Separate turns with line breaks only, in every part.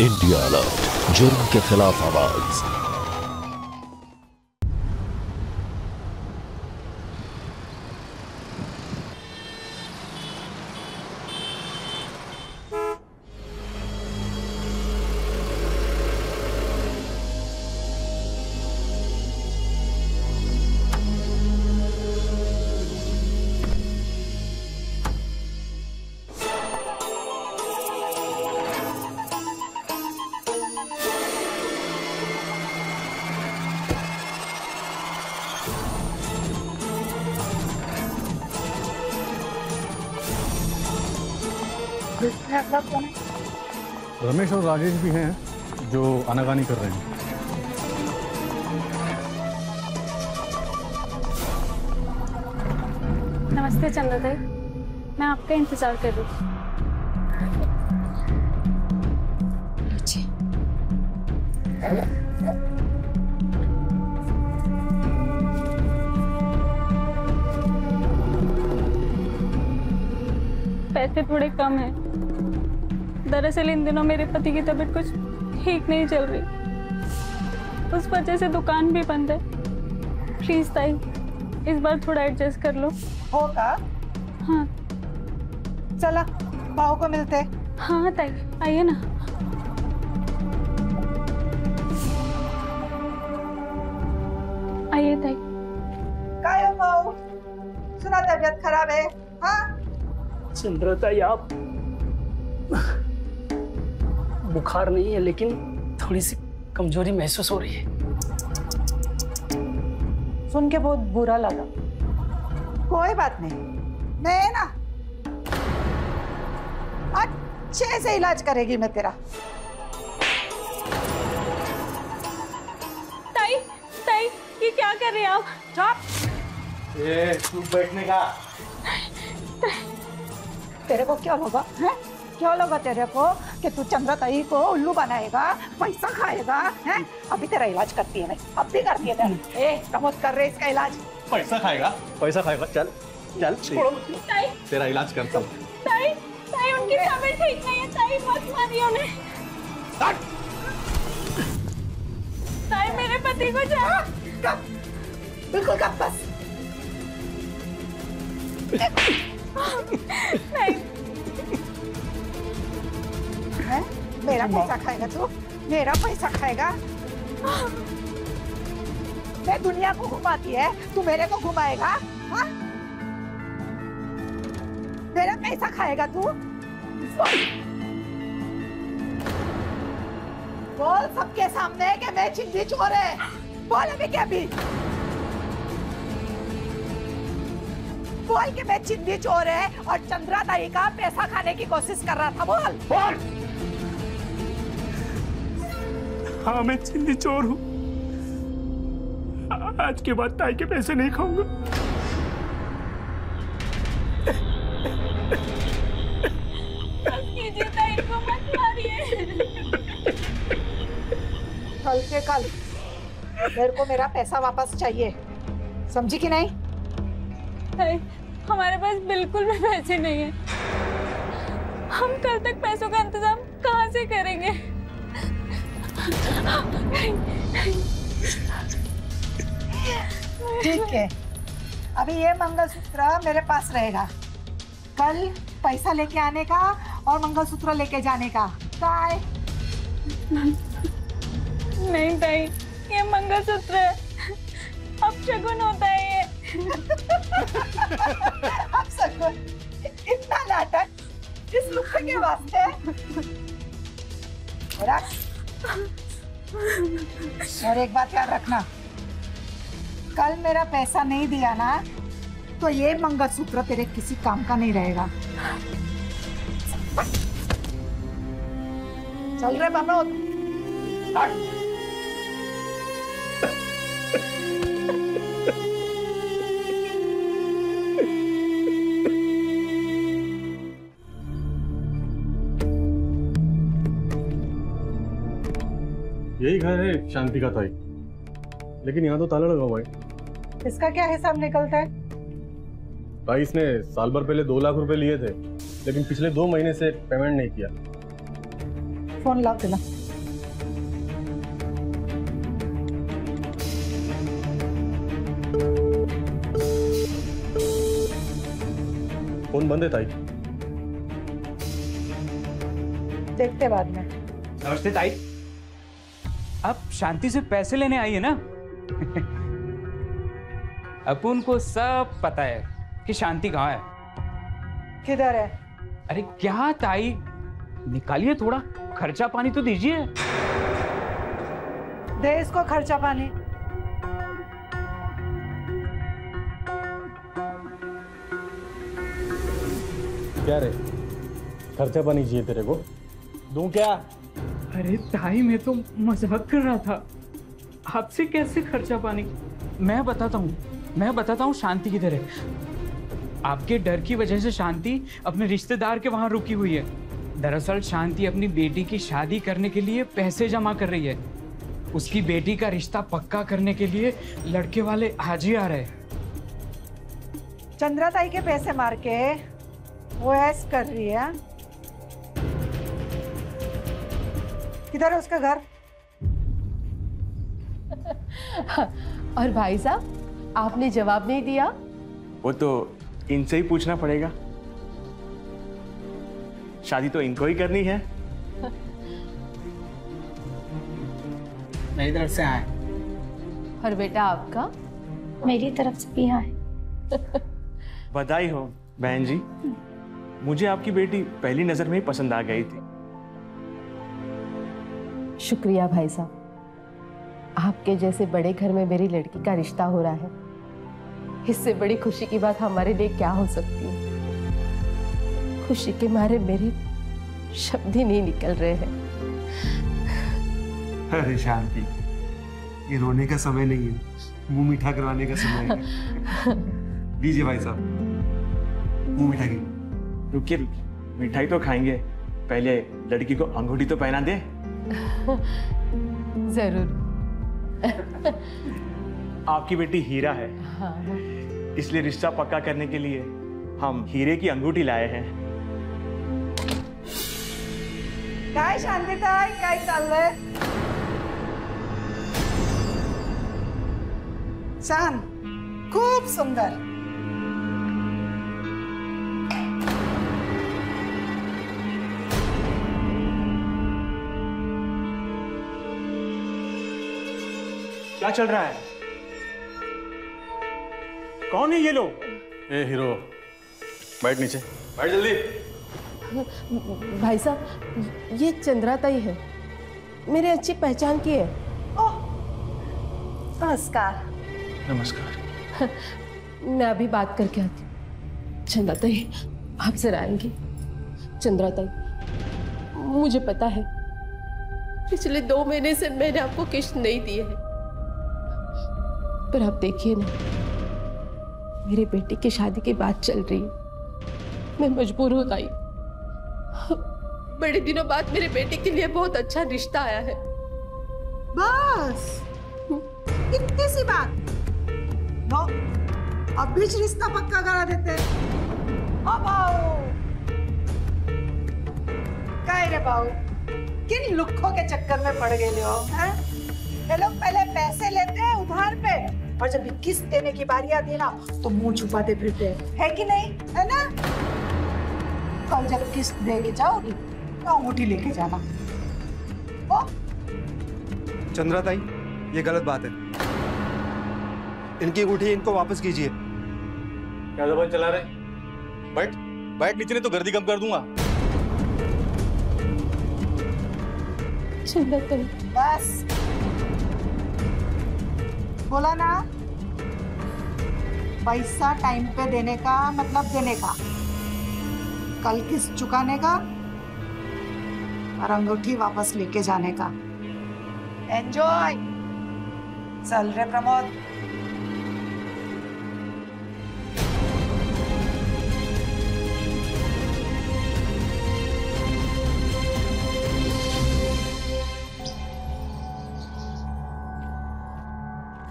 India alert, जुर्म के खिलाफ आवाज।
रमेश और राजेश भी हैं जो आनाकानी कर रहे हैं।
नमस्ते चंद्रा देवी, मैं आपका इंतजार कर रही हूँ। पैसे थोड़े कम हैं। दरअसल इन दिनों मेरे पति की तबीयत कुछ ठीक नहीं चल रही, उस वजह से दुकान भी बंद है। प्लीज ताई, इस बार थोड़ा एडजस्ट कर लो।
होगा?
हाँ।
चला भाव को मिलते।
हाँ ताई, आइए ना। आइए ताई।
काय हो भाव? सुना तबीयत खराब है? हाँ?
चंद्रा ताई, आप बुखार नहीं है लेकिन थोड़ी सी कमजोरी महसूस हो रही है।
सुन के बहुत बुरा लगा। कोई बात नहीं, मैं ना अच्छे से इलाज करेगी मैं तेरा।
ताई, ताई, ये क्या कर रहे हैं आप?
चुप।
ए, तू बैठने का।
तेरे को क्या होगा? हैं? क्या लगा तेरे को कि तू चंद्रा ताई को उल्लू बनाएगा, पैसा खाएगा? हैं? अभी तेरा इलाज करती है मैं, अब भी करती है तेरा। ए, प्रमोद कर रहे इसका इलाज।
पैसा खाएगा? पैसा खाएगा? चल चल,
छोड़ो। ताई,
तेरा इलाज करता हूँ।
ताई, ताई, उनकी तबीयत ठीक नहीं है। ताई, मत मारिए उन्हें। ताई, मेरे पति को जा।
बिल्कुल कब बस।
नहीं।
है? मेरा पैसा खाएगा तू? मेरा पैसा खाएगा? मैं दुनिया को घुमाती है, तू मेरे को घुमाएगा? हाँ? मेरा पैसा खाएगा तू? बोल सबके सामने कि मैं चिंदी चोर है। बोल अभी क्या भी? बोल कि मैं चिंदी चोर है और चंद्रा ताई का पैसा खाने की कोशिश कर रहा था। बोल बोल।
हाँ, मैं चिंदी चोर हूँ। आज के बाद ताई के पैसे नहीं खाऊंगा।
कीजिए ताई, इनको मत मारिए।
कल के कल मेरे को मेरा पैसा वापस चाहिए, समझी कि नहीं?
ताई, हमारे पास बिल्कुल भी पैसे नहीं है। हम कल तक पैसों का इंतजाम कहाँ से करेंगे?
ठीक है, अभी ये मंगलसूत्र मेरे पास रहेगा। कल पैसा लेके आने का और मंगलसूत्र लेके जाने का। काय?
नहीं ताई, ये मंगलसूत्र है। अब शगुन होता है ये।
अब शगुन? इतना नाटक इस लुक्के के वास्ते? रख। और एक बात याद रखना, कल मेरा पैसा नहीं दिया ना तो ये मंगलसूत्र तेरे किसी काम का नहीं रहेगा। चल रहे प्रमोद।
यही घर है शांति का ताई, लेकिन यहाँ तो ताला लगा हुआ है।
इसका क्या हिसाब निकलता है?
ताई, इसने साल भर पहले 2 लाख रुपए लिए थे, लेकिन पिछले 2 महीने से पेमेंट नहीं किया।
फोन लाओ दिला।
फोन बंद है ताई।
देखते बाद में।
नमस्ते ताई। आप शांति से पैसे लेने आई है ना? अपुन को सब पता है कि शांति कहाँ है।
किधर है?
अरे क्या ताई, निकालिए थोड़ा खर्चा पानी तो दीजिए।
दे इसको खर्चा पानी।
क्या रे, खर्चा पानी चाहिए तेरे को? दूं क्या?
अरे ताई मैं तो मजाक कर रहा था, आपसे कैसे खर्चा पानी? मैं बताता हूँ शांति किधर है। आपके डर की वजह से शांति अपने रिश्तेदार के वहां रुकी हुई है। दरअसल शांति अपनी बेटी की शादी करने के लिए पैसे जमा कर रही है। उसकी बेटी का रिश्ता पक्का करने के लिए लड़के वाले आज ही आ रहे हैं।
चंद्रा ताई के पैसे मार के वो ऐस कर रही है। किधर है उसका घर?
और भाई साहब आपने जवाब नहीं दिया?
वो तो इनसे ही पूछना पड़ेगा। शादी तो इनको ही करनी है।
मेरी तरफ से आए।
और बेटा आपका?
मेरी तरफ से भी है।
बधाई हो बहन जी। मुझे आपकी बेटी पहली नजर में ही पसंद आ गई थी।
शुक्रिया भाई साहब, आपके जैसे बड़े घर में मेरी लड़की का रिश्ता हो रहा है। इससे बड़ी खुशी की बात हमारे लिए क्या हो सकती है। खुशी के मारे मेरे शब्द ही नहीं निकल रहे हैं।
अरे शांति, ये रोने का समय नहीं है, मुंह मीठा करवाने का समय है। लीजिए भाई साहब, मुंह मीठा कीजिए।
रुकिए, मिठाई तो खाएंगे, पहले लड़की को अंगूठी तो पहना दे।
जरूर।
आपकी बेटी हीरा है, इसलिए रिश्ता पक्का करने के लिए हम हीरे की अंगूठी लाए हैं।
काय शांती ताई, काय चाललंय? छान, खूप सुंदर।
क्या चल रहा है? कौन है ये लोग?
ए हीरो, बैठ नीचे, बैठ जल्दी।
भाई साहब ये चंद्रा ताई है, मेरे अच्छी पहचान की है।
ओह, नमस्कार।
नमस्कार।
मैं अभी बात करके आती हूँ। चंद्रा ताई आप जरा आएंगी? चंद्रा ताई मुझे पता है पिछले 2 महीने से मैंने आपको किस्त नहीं दी है, पर आप देखिए ना, मेरी बेटी की शादी की बात चल रही है। मैं मजबूर हो गई। बड़े दिनों बाद मेरे बेटे के लिए बहुत अच्छा रिश्ता आया है।
बस इतनी सी बात। नो, अब भी रिश्ता पक्का करा देते। ओ बाऊ, काय रे बाऊ, किन लुक्खों के चक्कर में पड़ गए हो? हैं? ये लोग पहले पैसे लेते हैं उधार पे, और जब किस्त देने की बारी आती है ना तो मुंह छुपाते फिरते हैं, है कि नहीं? है ना? कल जब किस्त देके जाओगी तो अंगूठी लेके जाना। ओ?
चंद्रा ताई, ये गलत बात है। इनकी अंगूठी इनको वापस कीजिए।
क्या जबान चला रहे? बैठ, बैठ नीचे, नहीं तो गर्दी कम कर दूंगा।
चंद्रा ताई
बस बोला ना, पैसा टाइम पे देने का मतलब देने का, कल किस्त चुकाने का और अंगूठी वापस लेके जाने का। एंजॉय। चल रे प्रमोद।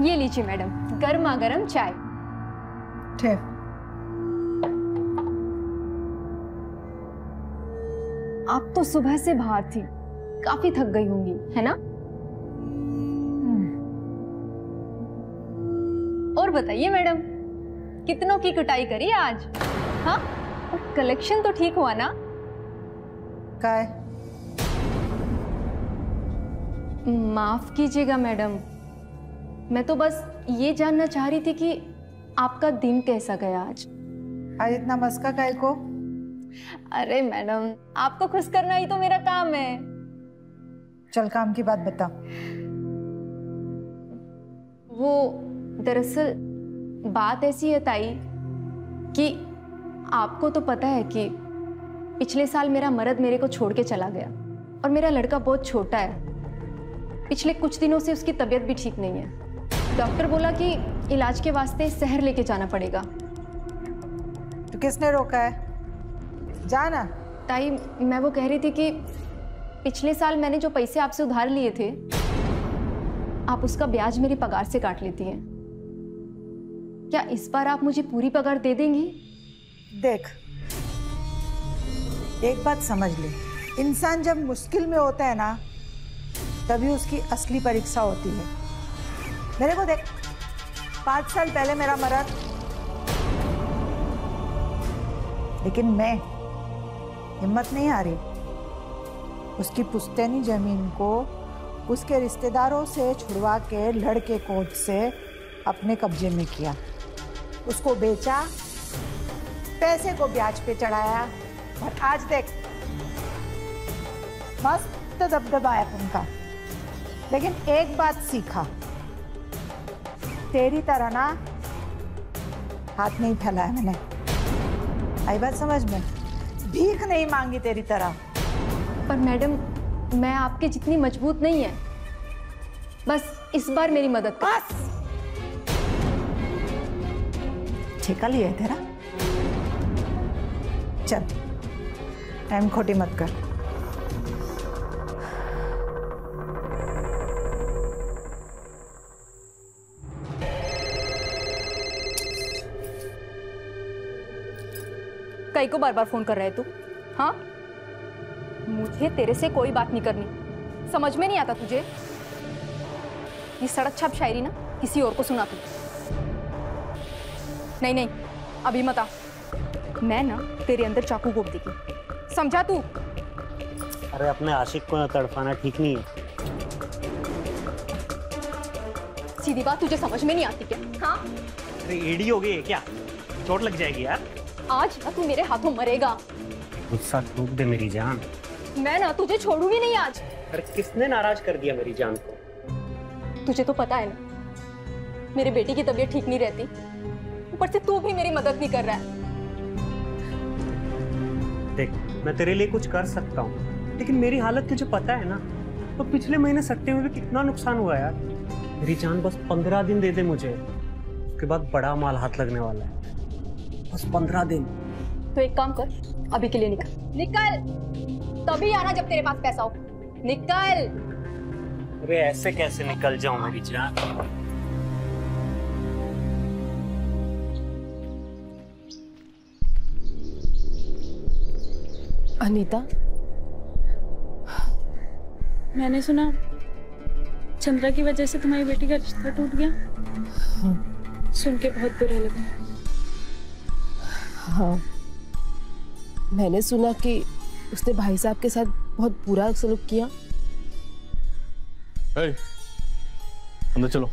ये लीजिए मैडम, गर्मा गर्म चाय।
ठीक।
आप तो सुबह से बाहर थी,
काफी थक गई होंगी, है ना? और बताइए मैडम, कितनों की कुटाई करी आज? हाँ, और कलेक्शन तो ठीक हुआ ना?
काय?
माफ कीजिएगा मैडम, मैं तो बस ये जानना चाह रही थी कि आपका दिन कैसा गया आज?
आज इतना मस्का काय को?
अरे मैडम, आपको खुश करना ही तो मेरा काम है।
चल काम की बात बता।
वो दरअसल बात ऐसी है ताई कि आपको तो पता है कि पिछले साल मेरा मर्द मेरे को छोड़ के चला गया और मेरा लड़का बहुत छोटा है। पिछले कुछ दिनों से उसकी तबीयत भी ठीक नहीं है। डॉक्टर बोला कि इलाज के वास्ते शहर लेके जाना पड़ेगा।
तो किसने रोका है? जाना।
ताई, मैं वो कह रही थी कि पिछले साल मैंने जो पैसे आपसे उधार लिए थे, आप उसका ब्याज मेरी पगार से काट लेती हैं। क्या इस बार आप मुझे पूरी पगार दे देंगी?
देख, एक बात समझ ले, इंसान जब मुश्किल में होता है ना, तभी उसकी असली परीक्षा होती है। मेरे को देख, 5 साल पहले मेरा मर्द, लेकिन मैं हिम्मत नहीं हारी। उसकी पुश्तैनी जमीन को उसके रिश्तेदारों से छुड़वा के लड़के कोर्ट से अपने कब्जे में किया, उसको बेचा, पैसे को ब्याज पे चढ़ाया, और आज देख मस्त दबदबा है उनका। लेकिन एक बात सीखा, तेरी तरह ना हाथ नहीं फैलाया मैंने। आई बात समझ में? भीख नहीं मांगी तेरी तरह।
पर मैडम, मैं आपके जितनी मजबूत नहीं है, बस इस बार मेरी मदद कर।
बस ठेका लिया है तेरा? चल, टाइम खोटी मत कर।
कई को बार बार फोन कर रहा है तू? हाँ, मुझे तेरे से कोई बात नहीं करनी। समझ में नहीं आता तुझे? ये सड़क छाप शायरी ना किसी और को सुना तू। नहीं नहीं, अभी मत आ। मैं ना तेरे अंदर चाकू घोप देगी, समझा तू?
अरे अपने आशिक को ना तड़पाना ठीक नहीं है।
सीधी बात तुझे समझ में नहीं आती क्या? हाँ,
अरे एडी हो गई है क्या? चोट लग जाएगी यार।
आज ना तू मेरे हाथों मरेगा।
गुस्सा थूक दे मेरी जान।
मैं ना तुझे छोड़ूंगी नहीं आज।
अरे किसने नाराज कर दिया मेरी जान को?
तुझे तो पता है ना, मेरे बेटी की तबीयत ठीक नहीं रहती, ऊपर से तू भी मेरी मदद नहीं कर रहा है।
देख, मैं तेरे लिए कुछ कर सकता हूँ, लेकिन मेरी हालत तुझे पता है ना। तो पिछले महीने सट्टे में भी कितना नुकसान हुआ यार। मेरी जान, बस 15 दिन दे दे मुझे, उसके बाद बड़ा माल हाथ लगने वाला है। बस 15 दिन।
तो एक काम कर, अभी के लिए निकल। तभी आना जब तेरे पास पैसा हो। निकल।
अरे ऐसे कैसे निकल जाऊं मेरी जान?
अनीता,
मैंने सुना चंद्रा की वजह से तुम्हारी बेटी का रिश्ता टूट गया। सुन के बहुत बुरा लगा।
हाँ, मैंने सुना कि उसने भाई साहब के साथ बहुत बुरा सलूक किया।
अंदर चलो।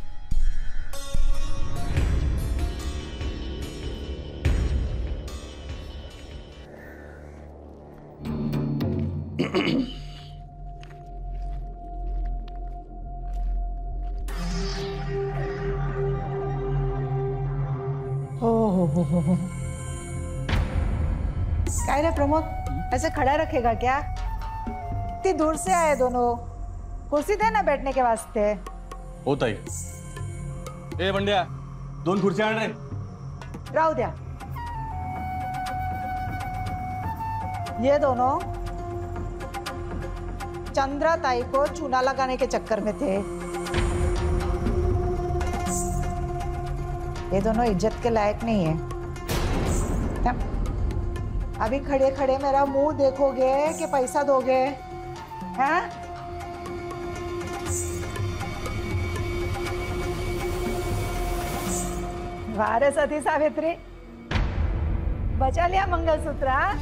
हो। काय रे प्रमोद, ऐसे खड़ा रखेगा क्या? इतनी दूर से आए दोनों, कुर्सी दे ना बैठने के वास्ते।
होता ही। ए बंड्या, 2 खुर्च्या आण रे।
राहू द्या। ये दोनों चंद्रा ताई को चूना लगाने के चक्कर में थे। ये दोनों इज्जत के लायक नहीं है। अभी खड़े खड़े मेरा मुंह देखोगे कि पैसा दोगे? हैं? वाह रे सती सावित्री, बचा लिया मंगलसूत्र। हाँ?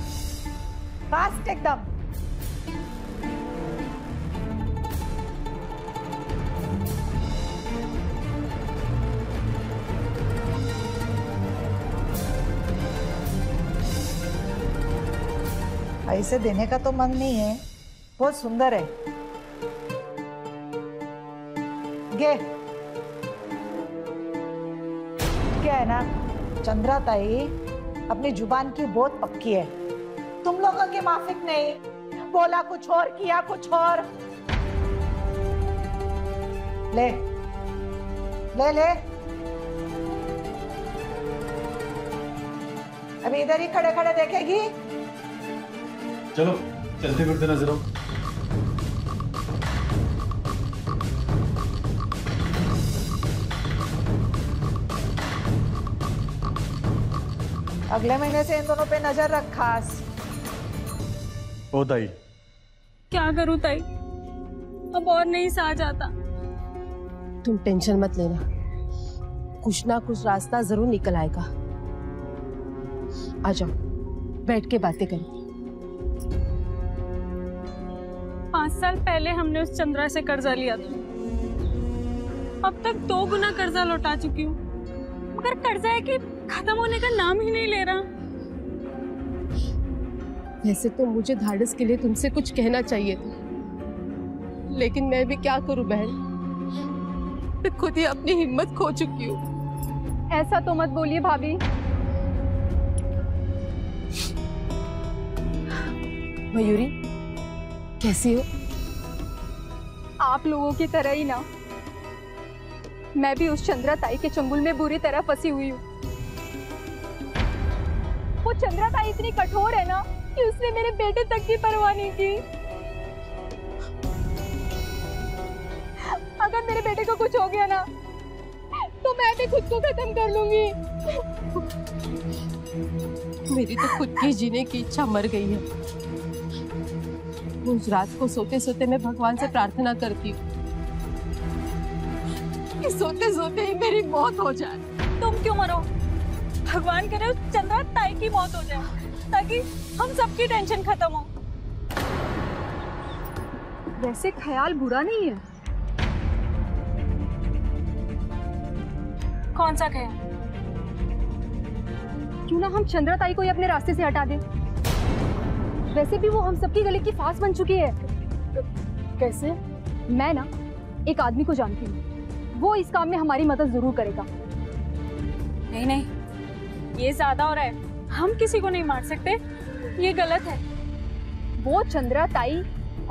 फास्ट एकदम। ऐसे देने का तो मन नहीं है, बहुत सुंदर है। गे क्या है ना, चंद्रा ताई अपनी जुबान की बहुत पक्की है, तुम लोगों की माफिक नहीं। बोला कुछ और किया कुछ और। ले ले ले, अभी इधर ही खड़े खड़े देखेगी।
चलो चलते फिरते नजर आओ।
अगले महीने से इन दोनों पे नजर रख खास।
ओ ताई,
क्या करूं ताई, अब और नहीं सहा जाता।
तुम टेंशन मत लेना, कुछ ना कुछ रास्ता जरूर निकल आएगा। आ जाओ, बैठ के बातें करें।
5 साल पहले हमने उस चंद्रा से कर्जा लिया था, अब तक 2 गुना कर्जा लौटा चुकी हूँ, मगर कर्जा है कि खत्म होने का नाम ही नहीं ले रहा।
वैसे तो मुझे धाड़स के लिए तुमसे कुछ कहना चाहिए था, लेकिन मैं भी क्या करूं बहन, मैं खुद ही अपनी हिम्मत खो चुकी हूँ।
ऐसा तो मत बोलिए भाभी।
मयूरी, कैसी हो?
आप लोगों की तरह ही ना, मैं भी उस चंद्रा ताई के चंगुल में बुरी तरह फंसी हुई हूँ। वो चंद्रा ताई इतनी कठोर है ना कि उसने मेरे बेटे तक की परवाह नहीं की। अगर मेरे बेटे को कुछ हो गया ना, तो मैं भी खुद को खत्म कर लूंगी।
मेरी तो खुद की जीने की इच्छा मर गई है। उस रात को सोते सोते मैं भगवान से प्रार्थना करती हूँ कि सोते सोते ही मेरी मौत हो जाए।
तुम क्यों मरो? भगवान करे उस चंद्रा ताई की मौत हो जाए, ताकि हम सबकी टेंशन खत्म हो।
वैसे ख्याल बुरा नहीं है।
कौन सा ख्याल?
क्यों ना हम चंद्रा ताई को ही अपने रास्ते से हटा दें। वैसे भी वो हम सबकी गले की फांस बन चुकी है।
कैसे?
मैं ना एक आदमी को जानती हूँ, वो इस काम में हमारी मदद जरूर करेगा।
नहीं नहीं, ये ज्यादा हो रहा है, हम किसी को नहीं मार सकते, ये गलत है।
वो चंद्रा ताई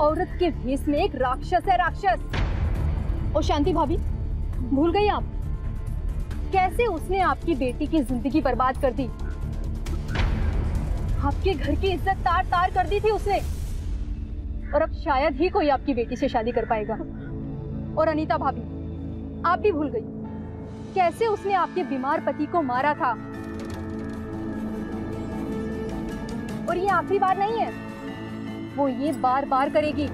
औरत के भेष में एक राक्षस है, राक्षस। और शांति भाभी, भूल गई आप कैसे उसने आपकी बेटी की जिंदगी बर्बाद कर दी? आपके घर की इज्जत तार तार कर दी थी उसने, और अब शायद ही कोई आपकी बेटी से शादी कर पाएगा। और अनीता भाभी, आप भी भूल गई कैसे उसने आपके बीमार पति को मारा था। और ये आखिरी बार नहीं है, वो ये बार बार करेगी।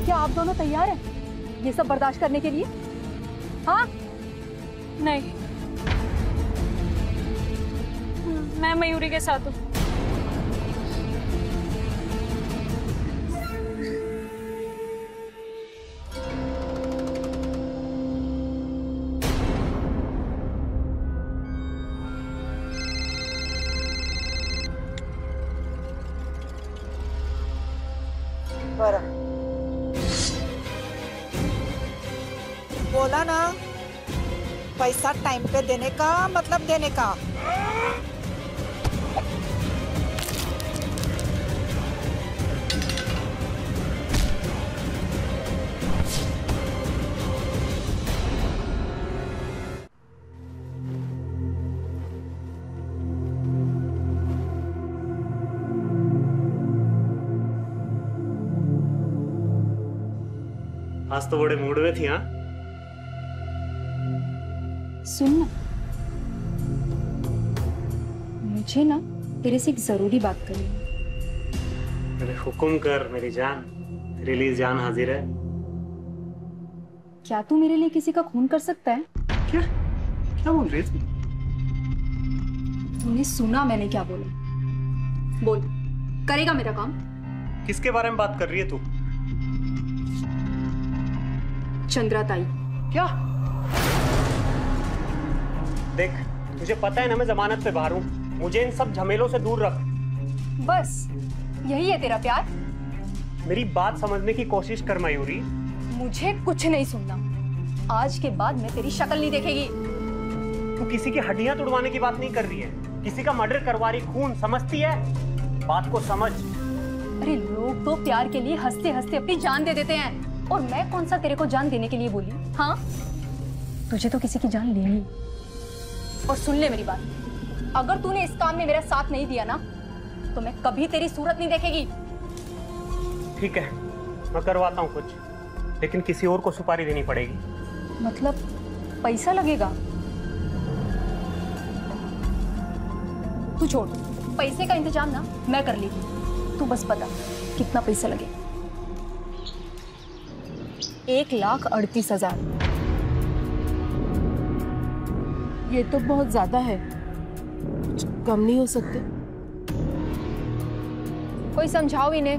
क्या आप दोनों तैयार हैं ये सब बर्दाश्त करने के लिए? हाँ?
नहीं, मैं मयूरी के साथ हूँ।
बोला ना, पैसा टाइम पे देने का मतलब देने का।
आज तो बड़े मूड में थी। हाँ,
सुन ना, मुझे ना तेरे से एक जरूरी बात करनी है।
अरे हुक्म कर मेरी जान, तेरे लिए जान हाजिर है।
क्या तू मेरे लिए किसी का खून कर सकता है?
क्या क्या बोल रहे थे?
तुमने सुना मैंने क्या बोला? बोल, करेगा मेरा काम?
किसके बारे में बात कर रही है तू?
चंद्रा ताई।
क्या? देख, तुझे पता है ना मैं जमानत पे बाहर हूँ, मुझे इन सब झमेलों से दूर रख।
बस यही है तेरा प्यार?
मेरी बात समझने की कोशिश कर मयूरी।
मुझे कुछ नहीं सुनना। आज के बाद मैं तेरी शक्ल नहीं देखेगी।
तू किसी की हड्डियां तोड़वाने की बात नहीं कर रही है, किसी का मर्डर करवा रही, खून समझती है? बात को समझ।
अरे लोग तो प्यार के लिए हंसते हंसते अपनी जान दे देते हैं, और मैं कौन सा तेरे को जान देने के लिए बोली? हाँ, तुझे तो किसी की जान लेनी। और सुन ले मेरी बात, अगर तूने इस काम में मेरा साथ नहीं दिया ना, तो मैं कभी तेरी सूरत नहीं देखेगी।
ठीक है, मैं करवाता हूँ कुछ, लेकिन किसी और को सुपारी देनी पड़ेगी।
मतलब पैसा लगेगा? तू छोड़, पैसे का इंतजाम ना मैं कर लेगी। तू बस बता कितना पैसा लगे? 1,38,000।
ये तो बहुत ज्यादा है, कुछ कम नहीं हो सकते?
कोई समझाओ इन्हें,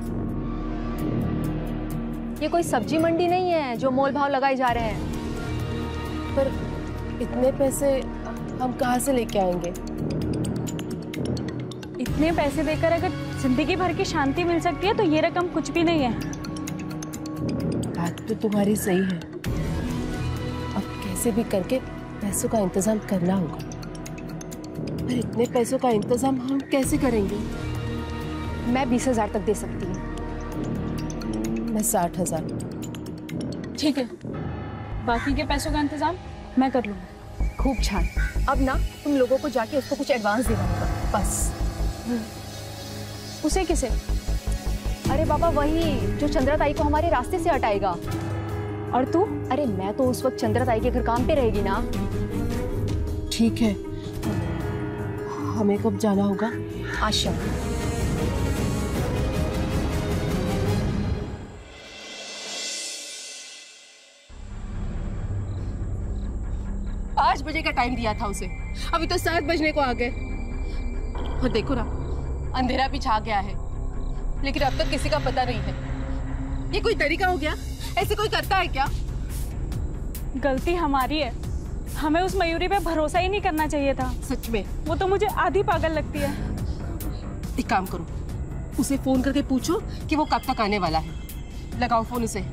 ये कोई सब्जी मंडी नहीं है जो मोल भाव लगाए जा रहे हैं।
पर इतने पैसे हम कहाँ से लेके आएंगे?
इतने पैसे देकर अगर जिंदगी भर की शांति मिल सकती है तो ये रकम कुछ भी नहीं है।
बात तो तुम्हारी सही है, अब कैसे भी करके पैसों का इंतजाम करना होगा। पर इतने पैसों का इंतजाम हम कैसे करेंगे?
मैं 20,000 तक दे सकती हूँ।
मैं 60,000।
ठीक है, बाकी के पैसों का इंतजाम मैं कर लूँगी।
खूब छान। अब ना तुम लोगों को जाके उसको कुछ एडवांस देना होगा बस।
उसे किसे?
अरे बाबा वही जो चंद्रा ताई को हमारे रास्ते से हटाएगा।
और तू?
अरे मैं तो उस वक्त चंद्रा ताई के घर काम पे रहेगी ना।
ठीक है, हमें कब जाना होगा?
आज शाम।
5 बजे का टाइम दिया था उसे, अभी तो 7 बजने को आ गए। और देखो ना, अंधेरा भी छा गया है, लेकिन अब तक किसी का पता नहीं है। ये कोई तरीका हो गया? ऐसे कोई करता है क्या?
गलती हमारी है, हमें उस मयूरी पे भरोसा ही नहीं करना चाहिए था।
सच में
वो तो मुझे आधी पागल लगती है।
एक काम करो, उसे फोन करके पूछो कि वो कब तक आने वाला है। लगाओ फोन उसे।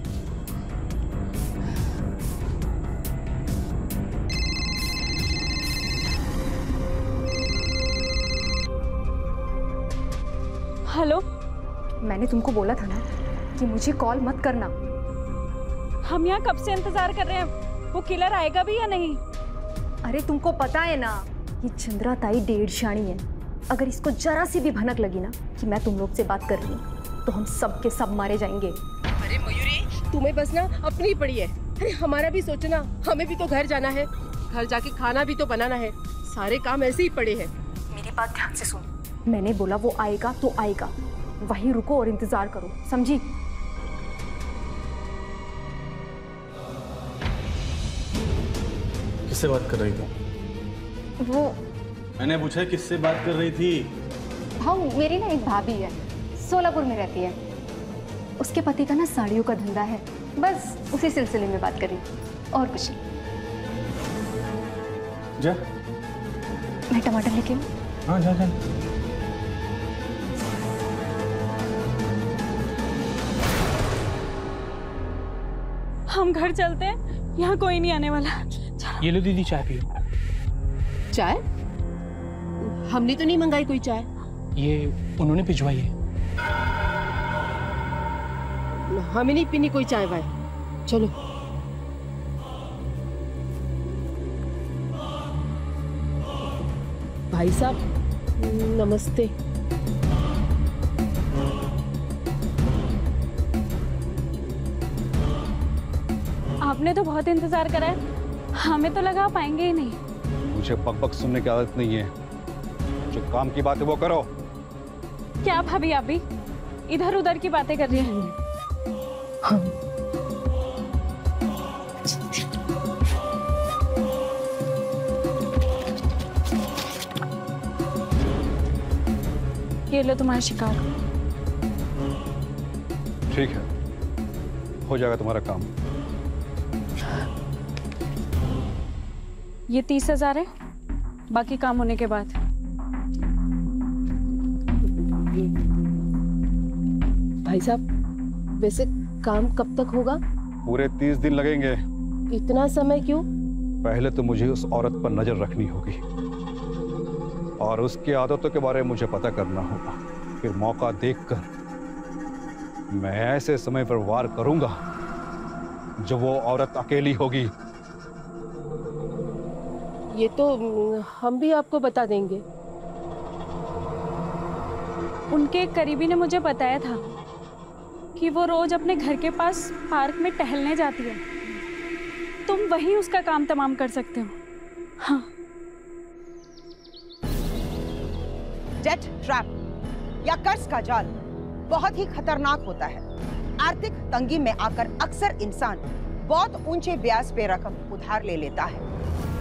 हेलो,
मैंने तुमको बोला था ना कि मुझे कॉल मत करना।
हम यहाँ कब से इंतजार कर रहे हैं, वो किलर आएगा भी या नहीं?
अरे तुमको पता है ना, ये चंद्रा ताई 1.5 शाणी है। अगर इसको जरा सी भी भनक लगी ना कि मैं तुम लोग से बात कर रही हूँ, तो हम सब के सब मारे जाएंगे।
अरे मयूरी, तुम्हें बस ना अपनी ही पड़ी है। अरे हमारा भी सोचना, हमें भी तो घर जाना है, घर जाके खाना भी तो बनाना है। सारे काम ऐसे ही पड़े हैं।
मेरी बात ध्यान से सुन। मैंने बोला वो आएगा तो आएगा, वहीं रुको और इंतजार करो, समझी?
किससे बात कर रही थी?
वो
मैंने पूछा किससे बात कर रही थी?
हाँ, मेरी ना एक भाभी है, सोलापुर में रहती है। उसके पति का ना साड़ियों का धंधा है, बस उसी सिलसिले में बात करी, और कुछ नहीं।
जा।
मैं टमाटर लेके आऊं?
हाँ जा जा।
हम घर चलते हैं, यहाँ कोई नहीं आने वाला।
ये लो दीदी, चाय पियो।
चाय? हमने तो नहीं मंगाई कोई चाय।
ये उन्होंने भिजवाई है।
हमें नहीं पीनी कोई चाय वाय, चलो। भाई साहब नमस्ते।
आपने तो बहुत इंतजार करा है, हमें तो लगा पाएंगे ही नहीं।
मुझे बकबक सुनने की आदत नहीं है, जो काम की बात है वो करो।
क्या भाभी, आप भी इधर उधर की बातें कर रही हैं? लो तुम्हारा शिकार।
ठीक है, हो जाएगा तुम्हारा काम।
ये 30,000 है, बाकी काम होने के बाद।
भाई साहब, वैसे काम कब तक होगा?
पूरे 30 दिन लगेंगे।
इतना समय क्यों?
पहले तो मुझे उस औरत पर नजर रखनी होगी और उसकी आदतों के बारे में मुझे पता करना होगा। फिर मौका देखकर मैं ऐसे समय पर वार करूंगा जब वो औरत अकेली होगी।
ये तो हम भी आपको बता देंगे।
उनके एक करीबी ने मुझे बताया था कि वो रोज अपने घर के पास पार्क में टहलने जाती है। तुम वहीं उसका काम तमाम कर सकते हो। हाँ।
डेट ट्रैप या कर्ज का जाल बहुत ही खतरनाक होता है। आर्थिक तंगी में आकर अक्सर इंसान बहुत ऊंचे ब्याज पे रकम उधार ले लेता है।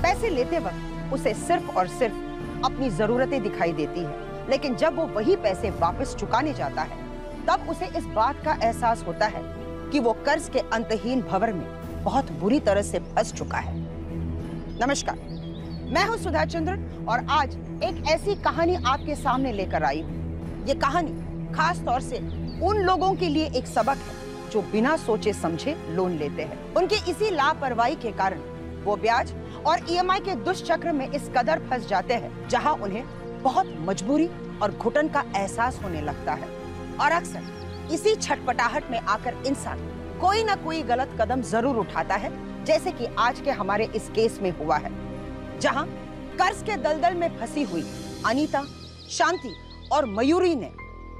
पैसे लेते वक्त उसे सिर्फ और सिर्फ अपनी जरूरतें दिखाई देती है, लेकिन जब वो वही पैसे वापस चुकाने जाता है तब उसे इस बात का एहसास होता है कि वो कर्ज के अंतहीन भंवर में बहुत बुरी तरह से फंस चुका है। नमस्कार, मैं हूं सुधा चंद्रन और आज एक ऐसी कहानी आपके सामने लेकर आई हूं। ये कहानी खास तौर से उन लोगों के लिए एक सबक है जो बिना सोचे समझे लोन लेते हैं। उनकी इसी लापरवाही के कारण वो ब्याज और ईएमआई के दुष्चक्र में इस कदर फंस जाते हैं जहां उन्हें बहुत मजबूरी और घुटन का एहसास होने लगता है। और अक्सर इसी छटपटाहट में आकर इंसान कोई ना कोई गलत कदम जरूर उठाता है, जैसे कि आज के हमारे इस केस में हुआ है, जहां कर्ज के दलदल में फंसी हुई अनीता, शांति और मयूरी ने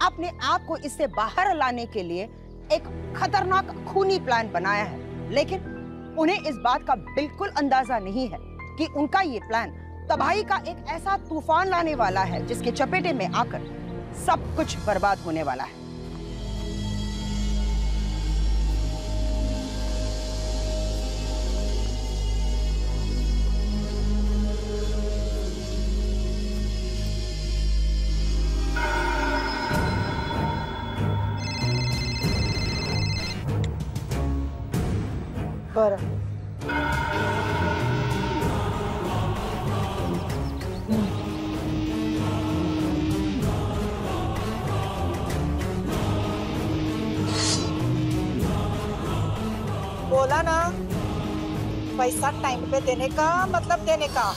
अपने आप को इससे बाहर लाने के लिए एक खतरनाक खूनी प्लान बनाया है। लेकिन उन्हें इस बात का बिल्कुल अंदाजा नहीं है कि उनका ये प्लान तबाही का एक ऐसा तूफान लाने वाला है जिसके चपेटे में आकर सब कुछ बर्बाद होने वाला है।
बोला ना, पैसा टाइम पे देने का मतलब देने का।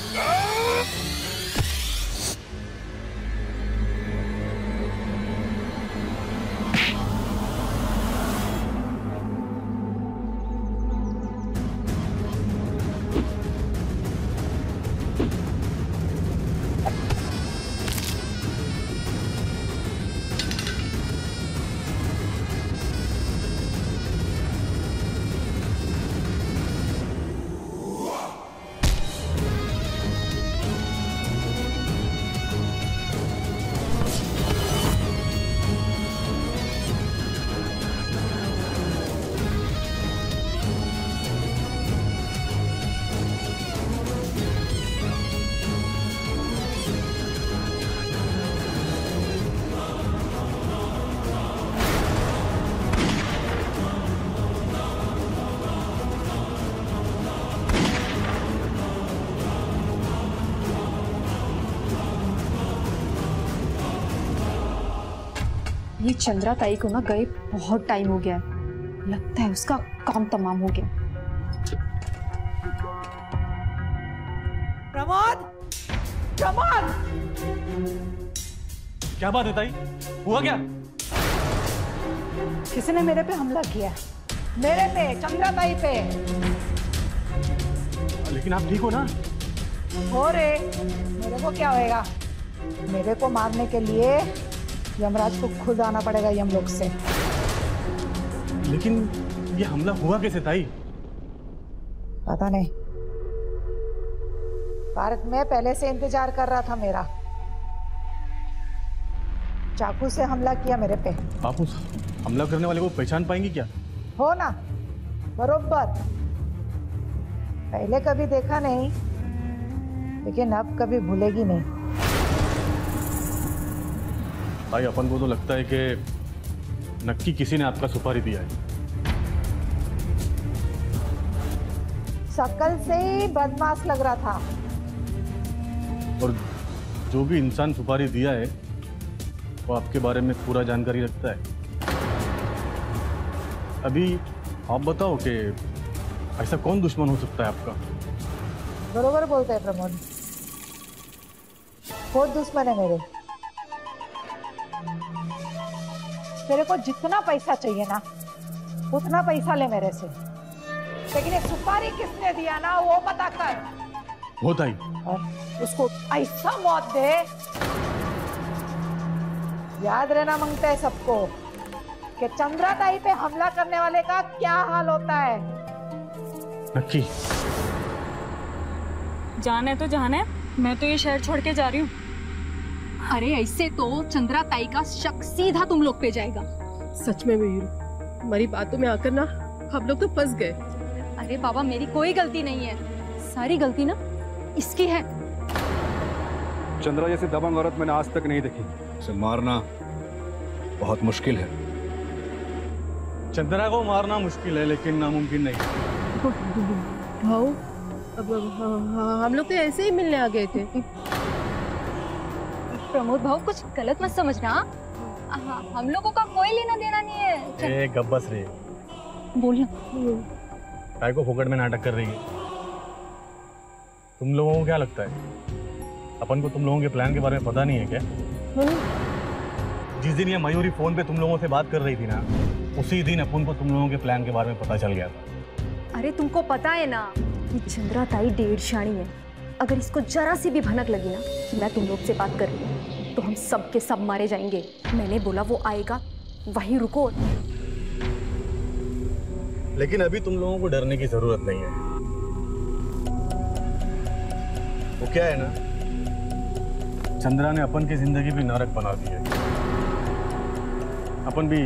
ये चंद्रा ताई को ना गए बहुत टाइम हो गया है, लगता है उसका काम तमाम हो गया।
प्रमोद, प्रमोद!
क्या बात है ताई, हुआ क्या?
किसी ने मेरे पे हमला किया, मेरे पे, चंद्रा ताई पे।
लेकिन आप ठीक हो ना?
हो रे, मेरे को क्या होएगा? मेरे को मारने के लिए यमराज को खुद आना पड़ेगा यमलोक से।
लेकिन ये हमला हुआ कैसे ताई?
पता नहीं, भारत में पहले से इंतजार कर रहा था मेरा। चाकू से हमला किया मेरे पे।
आप उस हमला करने वाले को पहचान पाएंगी क्या?
हो ना, बरोबर। पहले कभी देखा नहीं, लेकिन अब कभी भूलेगी नहीं।
भाई अपन को तो लगता है कि नक्की किसी ने आपका सुपारी दिया है।
शक्ल से ही बदमाश लग रहा था।
और जो भी इंसान सुपारी दिया है वो आपके बारे में पूरा जानकारी रखता है। अभी आप बताओ कि ऐसा कौन दुश्मन हो सकता है आपका?
बरोबर बोलते हैं प्रमोद, बहुत दुश्मन है मेरे। तेरे को जितना पैसा चाहिए ना उतना पैसा ले मेरे से, लेकिन ये सुपारी किसने दिया ना वो पता कर।
होता ही
और उसको ऐसा मौत दे, याद रहना मांगता है सबको कि चंद्रा ताई पे हमला करने वाले का क्या हाल होता है।
नक्की
जाने तो जाने, मैं तो ये शहर छोड़ के जा रही हूँ।
अरे ऐसे तो चंद्रा ताई का शक सीधा तुम लोग पे जाएगा।
सच में मयूर, हमारी बातों में आकर ना हम लोग तो फंस गए।
अरे बाबा मेरी कोई गलती नहीं है, सारी गलती ना इसकी है।
चंद्रा जैसी दबंग औरत मैंने आज तक नहीं देखी। उसे मारना बहुत मुश्किल है।
चंद्रा को मारना मुश्किल है लेकिन नामुमकिन नहीं।
भाऊ, अब हम लोग तो ऐसे ही मिलने आ गए थे।
प्रमोद भाऊ कुछ गलत मत समझना। हम लोगों का कोई लेना देना नहीं है।
गब्बस रे,
बोलना।
काय को फोकट में नाटक कर रही है? तुम लोगों को क्या लगता है अपन को तुम लोगों के प्लान के बारे में पता नहीं है क्या? जिस दिन ये मयूरी फोन पे तुम लोगों से बात कर रही थी ना, उसी दिन अपन को तुम लोगों के प्लान के बारे में पता चल गया था।
अरे तुमको पता है ना कि चंद्रा ताई डेढ़ शाणी है। अगर इसको जरा सी भी भनक लगी ना कि मैं तुम लोग से बात कर रही हूँ तो हम सब के सब मारे जाएंगे। मैंने बोला वो आएगा, वहीं रुको।
लेकिन अभी तुम लोगों को डरने की जरूरत नहीं है। वो क्या है ना, चंद्रा ने अपन की जिंदगी भी नरक बना दी है। अपन भी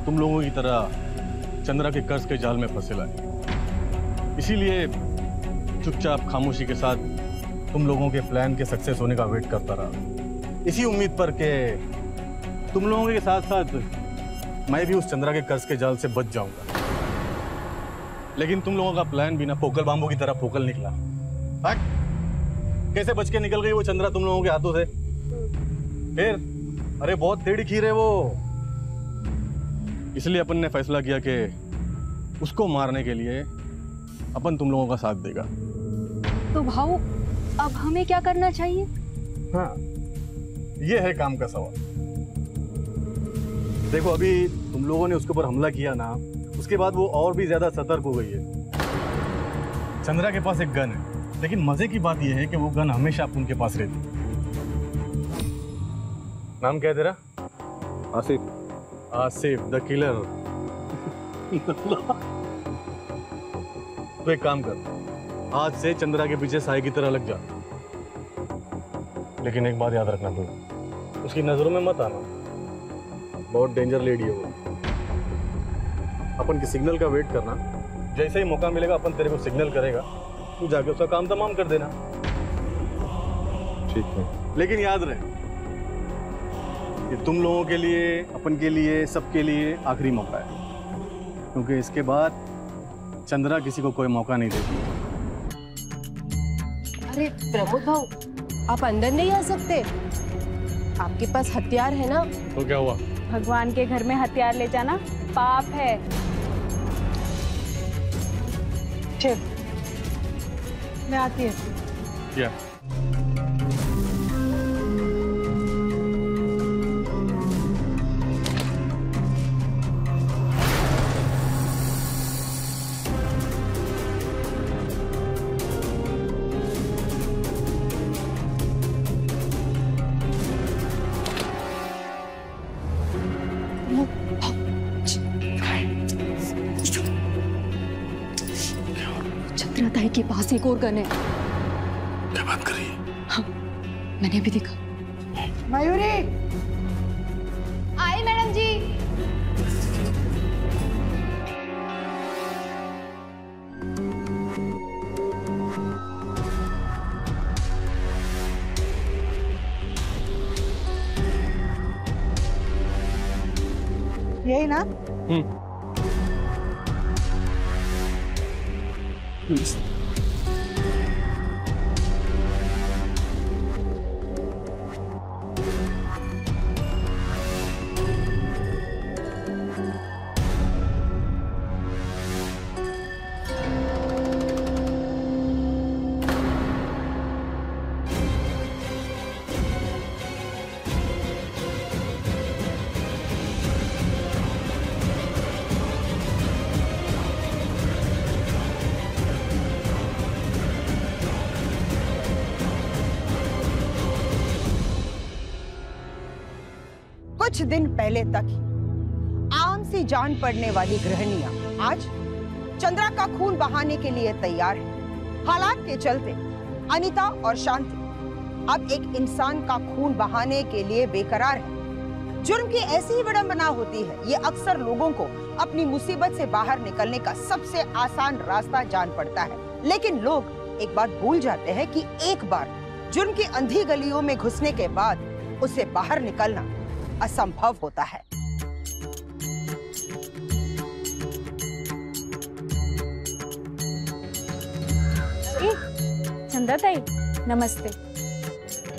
तुम लोगों की तरह चंद्रा के कर्ज के जाल में फंसे लाए। इसीलिए चुपचाप खामोशी के साथ तुम लोगों के प्लान के सक्सेस होने का वेट करता रहा, इसी उम्मीद पर कि तुम लोगों के साथ साथ मैं भी उस चंद्रा के कर्ज के जाल से बच जाऊंगा। लेकिन तुम लोगों का प्लान भी ना पोकल बाम्बू की तरह पोकल निकला। कैसे बच के निकल गई वो चंद्रा तुम लोगों के हाथों से? फिर अरे बहुत टेढ़ी खीर है वो। इसलिए अपन ने फैसला किया कि उसको मारने के लिए अपन तुम लोगों का साथ देगा।
तो भाऊ अब हमें क्या करना चाहिए?
हाँ, ये है काम का सवाल। देखो अभी तुम लोगों ने उसके ऊपर हमला किया ना, उसके बाद वो और भी ज्यादा सतर्क हो गई है। चंद्रा के पास एक गन है, लेकिन मजे की बात यह है कि वो गन हमेशा उनके पास रहती है। नाम क्या है तेरा?
आसिफ।
Asif the killer. तो एक काम कर, आज से चंद्रा के पीछे साई की तरह लग जा। लेकिन एक बात याद रखना, तू उसकी नजरों में मत आना। बहुत डेंजर लेडी है वो। अपन के सिग्नल का वेट करना, जैसे ही मौका मिलेगा अपन तेरे को सिग्नल करेगा, तू जाके उसका काम तमाम कर देना।
ठीक है।
लेकिन याद रहे कि तुम लोगों के लिए, अपन के लिए, सबके लिए आखिरी मौका है, क्योंकि इसके बाद चंद्रा किसी को कोई मौका नहीं देती।
अरे प्रमोद भाऊ, आप अंदर नहीं आ सकते? आपके पास हथियार है ना?
तो क्या हुआ?
भगवान के घर में हथियार ले जाना पाप है।
ठीक, मैं आती हूँ।
क्या?
चंद्रा ताई के पास एक और गन है।
क्या बात कर रही है?
हाँ, मैंने भी देखा।
मयूरी,
आई मैडम जी।
ना?
प्लीज।
कुछ दिन पहले तक आम सी जान पड़ने वाली गृहिणियां आज चंद्रा का खून बहाने के लिए तैयार है। हालात के चलते अनीता और शांति अब एक इंसान का खून बहाने के लिए बेकरार है। जुर्म की ऐसी ही विडंबना होती है। ये अक्सर लोगों को अपनी मुसीबत से बाहर निकलने का सबसे आसान रास्ता जान पड़ता है, लेकिन लोग एक बात भूल जाते हैं कि एक बार जुर्म की अंधी गलियों में घुसने के बाद उसे बाहर निकलना असंभव होता है।
चंदा ताई नमस्ते।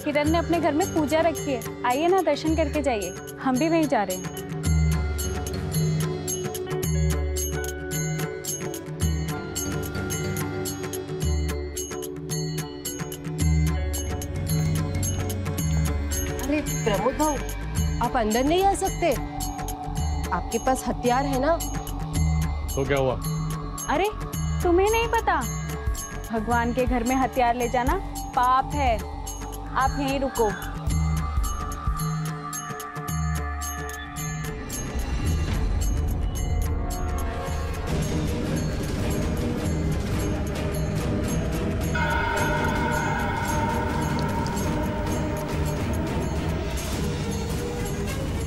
किरण ने अपने घर में पूजा रखी है, आइए ना दर्शन करके जाइए। हम भी वहीं जा रहे हैं।
अरे प्रमोद भाऊ, आप अंदर नहीं आ सकते? आपके पास हथियार है ना?
तो क्या हुआ?
अरे तुम्हें नहीं पता, भगवान के घर में हथियार ले जाना पाप है। आप यहीं रुको।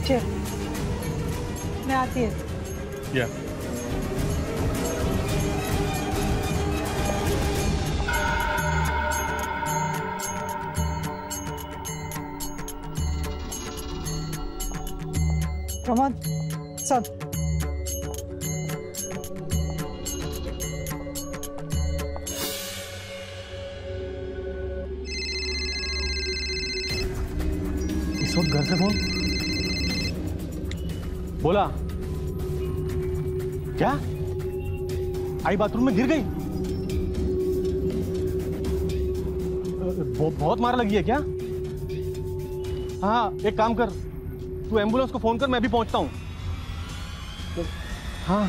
चल, मैं आती हूँ।
या
प्रमोद, सब
इस वक्त घर से फोन बोला क्या? आई बाथरूम में गिर गई? बहुत मार लगी है क्या? हाँ एक काम कर, तू एम्बुलेंस को फोन कर, मैं भी पहुंचता हूं। हाँ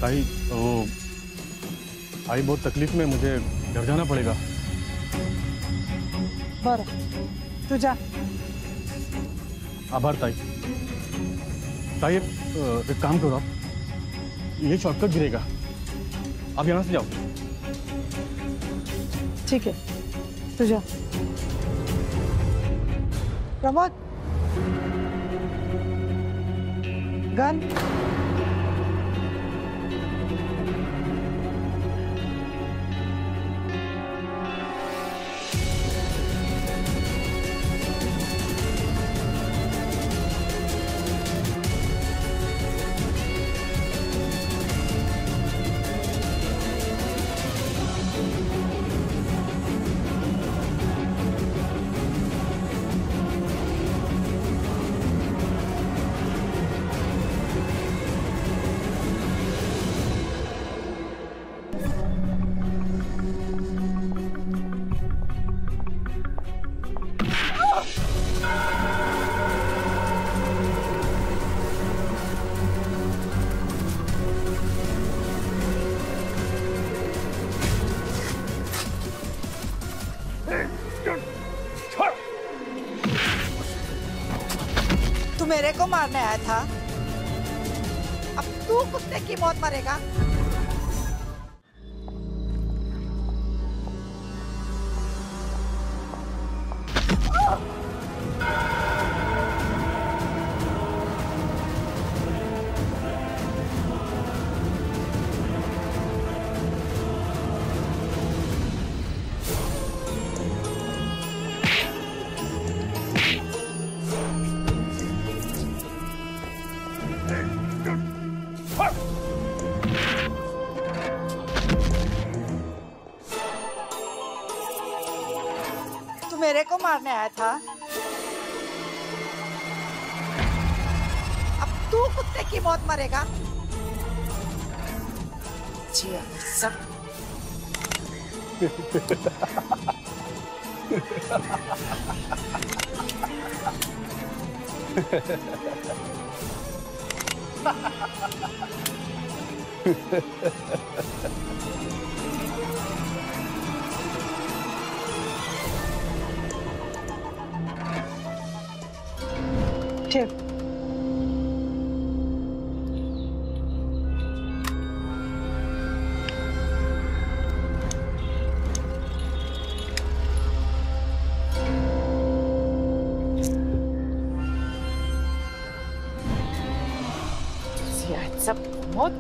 ताई, वो आई बहुत तकलीफ में, मुझे घर जाना पड़ेगा।
बर, तू जा।
आभार ताई। ताई एक काम करो, आप ये शॉर्टकट गिरेगा, आप यहां से जाओ।
ठीक है, तू जा। प्रमोद, गन। तू मेरे को मारने आया था, अब तू कुत्ते की मौत मरेगा। मारने आया था? अब तू कुत्ते की मौत मरेगा। जी सब ठीक। सब मौत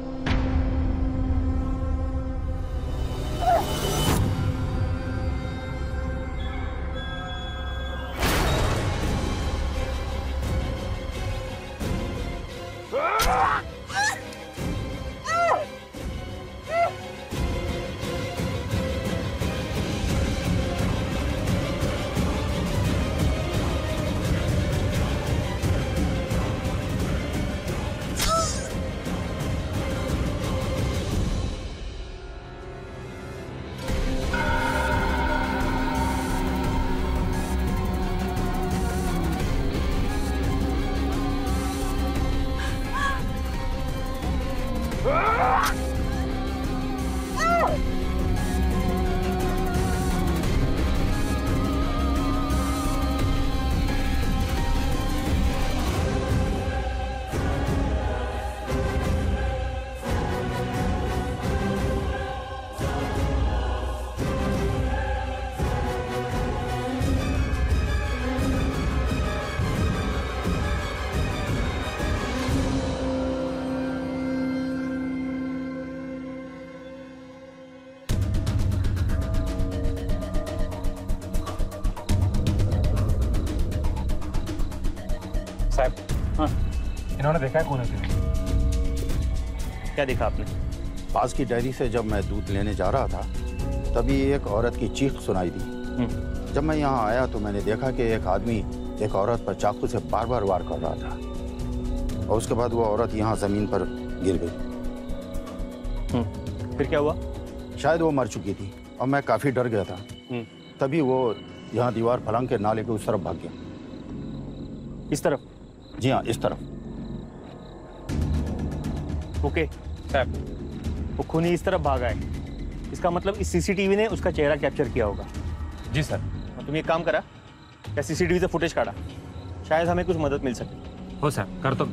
इन्होंने देखा है कौन है?
क्या देखा आपने?
पास की डेयरी से जब मैं दूध लेने जा रहा था तभी एक औरत की चीख सुनाई दी। जब मैं यहाँ आया तो मैंने देखा कि एक आदमी एक औरत पर चाकू से बार बार वार कर रहा था और उसके बाद वो औरत यहाँ जमीन पर गिर गई।
फिर क्या हुआ?
शायद वो मर चुकी थी और मैं काफी डर गया था। तभी वो यहाँ दीवार फलांग के नाले के उस तरफ भाग गया।
इस तरफ?
जी हाँ, इस तरफ।
ओके साहब, वो खूनी इस तरफ भागा है। इसका मतलब इस सीसीटीवी ने उसका चेहरा कैप्चर किया होगा।
जी सर।
तुम ये काम करा या सीसीटीवी से फुटेज काढ़ा, शायद हमें कुछ मदद मिल सके।
हो सर, कर तो।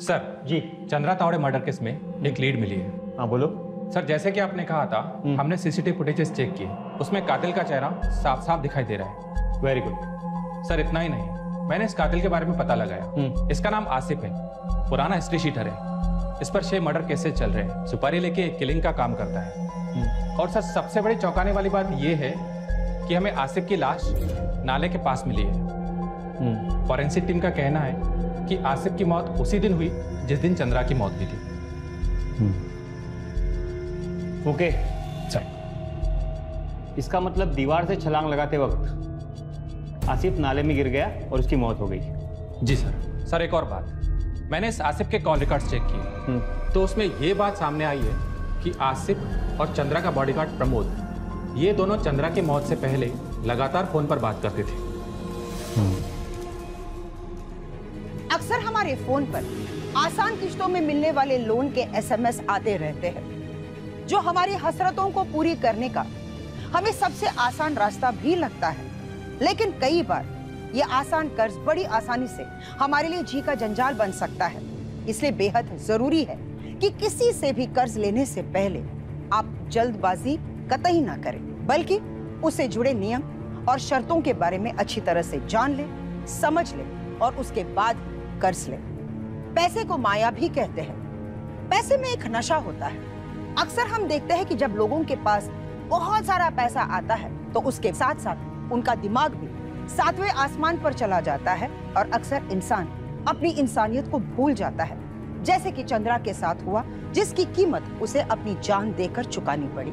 सर जी, चंद्रा तावड़े मर्डर केस में एक लीड मिली है।
हाँ बोलो।
सर जैसे कि आपने कहा था, हमने सीसीटीवी फुटेजेस चेक किए, उसमें कातिल का चेहरा साफ साफ दिखाई दे रहा है।
Very good.
सर इतना ही नहीं, मैंने इस कातिल के बारे में पता लगाया। इसका नाम आसिफ है, पुराना हिस्ट्री शीटर है। इस पर 6 मर्डर केसेस चल रहे हैं। सुपारी लेके किलिंग का काम करता है। और सर सबसे बड़ी चौंकाने वाली बात यह है कि हमें आसिफ की लाश नाले के पास मिली है। फॉरेंसिक टीम का कहना है कि आसिफ की मौत उसी दिन हुई जिस दिन चंद्रा की मौत हुई थी।
ओके सर, इसका मतलब दीवार से छलांग लगाते वक्त आसिफ नाले में गिर गया और उसकी मौत हो गई।
जी सर। सर एक और बात, मैंने इस आसिफ के कॉल रिकॉर्ड्स चेक किए तो उसमें यह बात सामने आई है कि आसिफ और चंद्रा का बॉडीगार्ड प्रमोद, ये दोनों चंद्रा की मौत से पहले लगातार फोन पर बात करते थे।
अक्सर हमारे फोन पर आसान किश्तों में मिलने वाले लोन के एसएमएस आते रहते हैं, जो हमारी हसरतों को पूरी करने का हमें सबसे आसान रास्ता भी लगता है। लेकिन कई बार ये आसान कर्ज बड़ी आसानी से हमारे लिए जी का जंजाल बन सकता है। इसलिए बेहद जरूरी है कि किसी से भी कर्ज लेने से पहले आप जल्दबाजी कतई ना करें, बल्कि उससे जुड़े नियम और शर्तों के बारे में अच्छी तरह से जान ले, समझ ले और उसके बाद कर्ज ले। पैसे को माया भी कहते हैं। पैसे में एक नशा होता है। अक्सर हम देखते हैं कि जब लोगों के पास बहुत सारा पैसा आता है तो उसके साथ साथ उनका दिमाग भी 7वें आसमान पर चला जाता है और अक्सर इंसान अपनी इंसानियत को भूल जाता है। जैसे कि चंद्रा के साथ हुआ, जिसकी कीमत उसे अपनी जान देकर चुकानी पड़ी।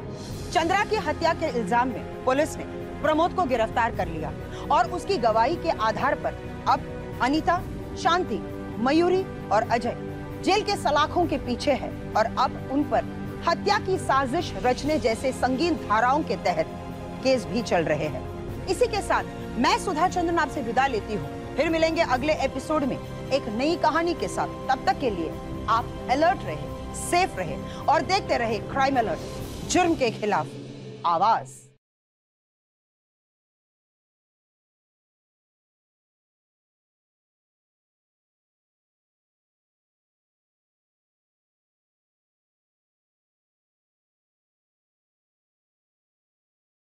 चंद्रा की हत्या के इल्जाम में पुलिस ने प्रमोद को गिरफ्तार कर लिया और उसकी गवाही के आधार पर अब अनीता, शांति, मयूरी और अजय जेल के सलाखों के पीछे है और अब उन पर हत्या की साजिश रचने जैसे संगीन धाराओं के तहत केस भी चल रहे हैं। इसी के साथ मैं सुधा चंद्रन आपसे विदा लेती हूँ। फिर मिलेंगे अगले एपिसोड में एक नई कहानी के साथ। तब तक के लिए आप अलर्ट रहे, सेफ रहे और देखते रहे क्राइम अलर्ट, जुर्म के खिलाफ आवाज।